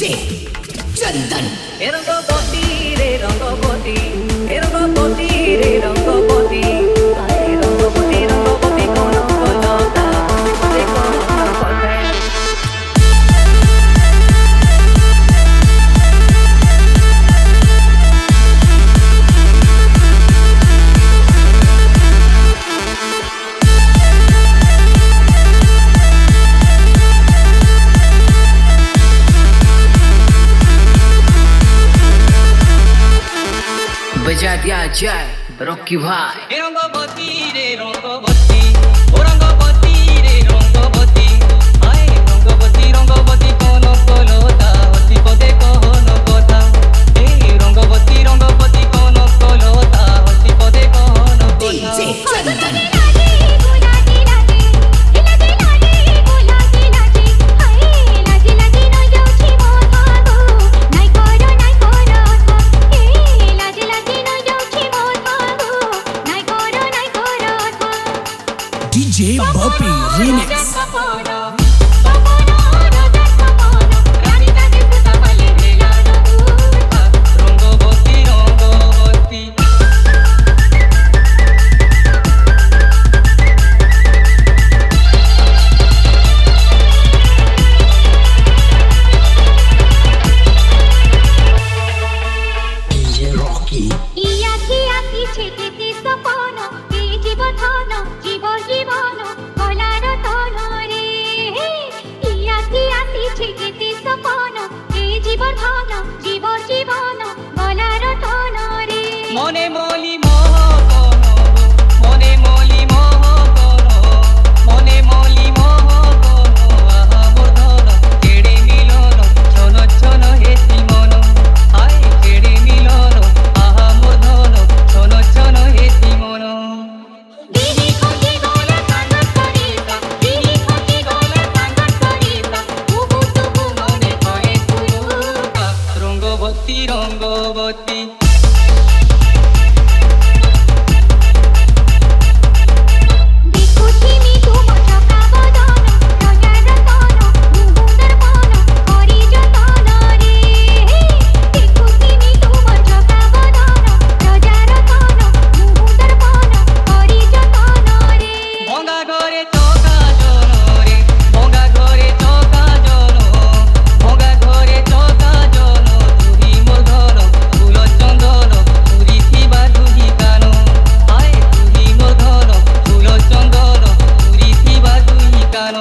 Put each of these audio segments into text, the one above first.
DJ चंदन रंगपति रे रंगपति रंगपति रे रंगपति रंगपति रंगपति कौन कलता रे कौन कथे बजा दिया जाए रॉकी भाई रंगपति रे रंगपति ओ रंगपति रे रंगपति आए रंगपति रंगपति कौन कलता हसी पदे कहन कथा ए रंगपति रंगपति कौन कलता हसी पदे कहन डीजे कथा चंदन डीजे बॉपी रीमिक्स रंगपति रंगपति डीजे रॉकी মনে মলি মোহ করো মনে মলি মোহ করো মনে মলি মোহ করো আহা মোর ধন কেড়ে মিলন ছন ছন হেসি মন আয় কেড়ে মিলন আহা মোর ধন ছন ছন হেসি মন দিদি খোঁজি গলা কান্না করিতা দিদি খোঁজি গলা কান্না করিতা তুবু তুবু মনে করে তুরুকা রঙ্গবতী রঙ্গবতী ভঙ্গা ঘরে চকা জন রে ভঙ্গা ঘরে চকা জন ভঙ্গা ঘরে চকা জন তুই মোর ধন ফুল চন্দন তুই থিবা দুহি কান আয় তুই মোর ধন ফুল চন্দন তুই থিবা দুহি কান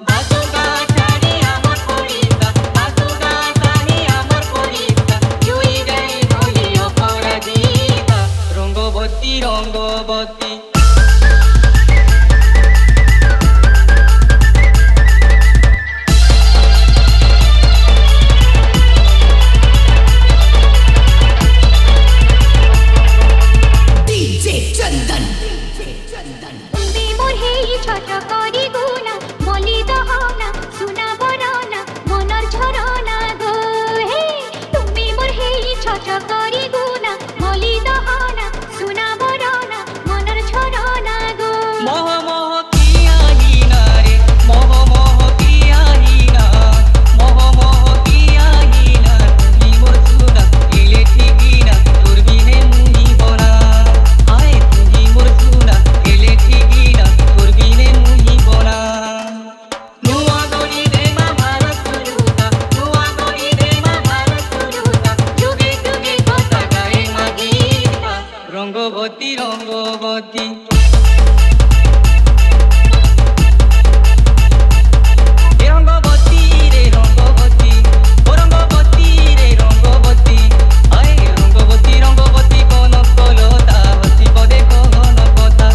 বাসুগা ছাড়ি আমার পরিতা বাসুগা ছাড়ি আমার পরিতা জুই যাই হলি অপরাজিতা রঙ্গবতী রঙ্গবতী डीजे चंदन তুমি মোর হেই ছোট করি গুনা বলি দহনা শুনা বরনা মনর ঝরনা গো হে তুমি মোর হেই ছোট করি গুনা বলি দহনা শুনা বরনা মনর ঝরনা গো মোহ মোহ কি আহিনা রে মোহ মোহ কি আহিনা মোহ মোহ কি আহিনা তুমি মোর সুনা এলে ঠিকিনা তোর বিনে মুহিব না আয় তুমি মোর সুনা এলে ঠিকিনা তোর বিনে মুহিব না নুয়া গরি দে মা ভারত সুরুতা নুয়া গরি দে মা ভারত সুরুতা যুগে যুগে কথা গায়ে মা গীতা রঙ্গবতী রঙ্গবতী রঙ্গবতী রে রঙ্গবতী ও রঙ্গবতী রে রঙ্গবতী আয় রঙ্গবতী রঙ্গবতী কোন কলতা হসি পদে কহন কথা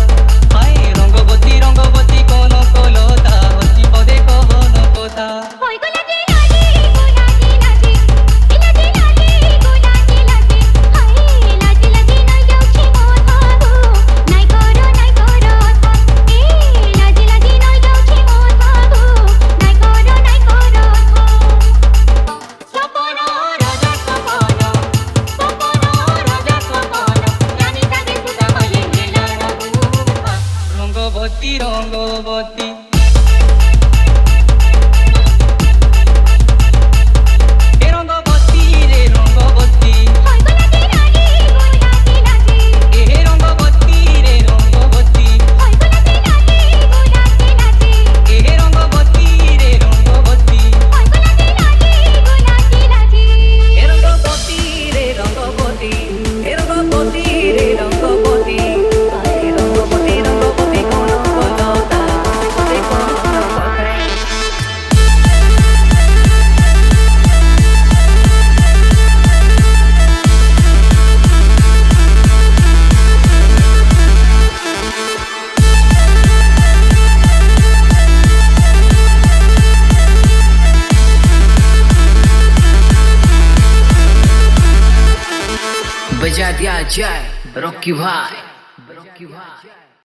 আয় রঙ্গবতী রঙ্গবতী কোন কলতা হসি পদে কহন কথা হই গো লাগে লাগে গুলাজি লাগে ইলাজি লাগে গুলাজি লাগে হাই লাজি লাজি নই যাউছি মোর ভাগো নাই করো এ লাজি লাজি নই যাউছি মোর ভাগো নাই করো সপন রাজা সপন রাজা সপন জানি তাকে সুতা বলে মেলা রঘুপা রঙ্গবতী রঙ্গবতী बजा दिया जाए रॉकी भाई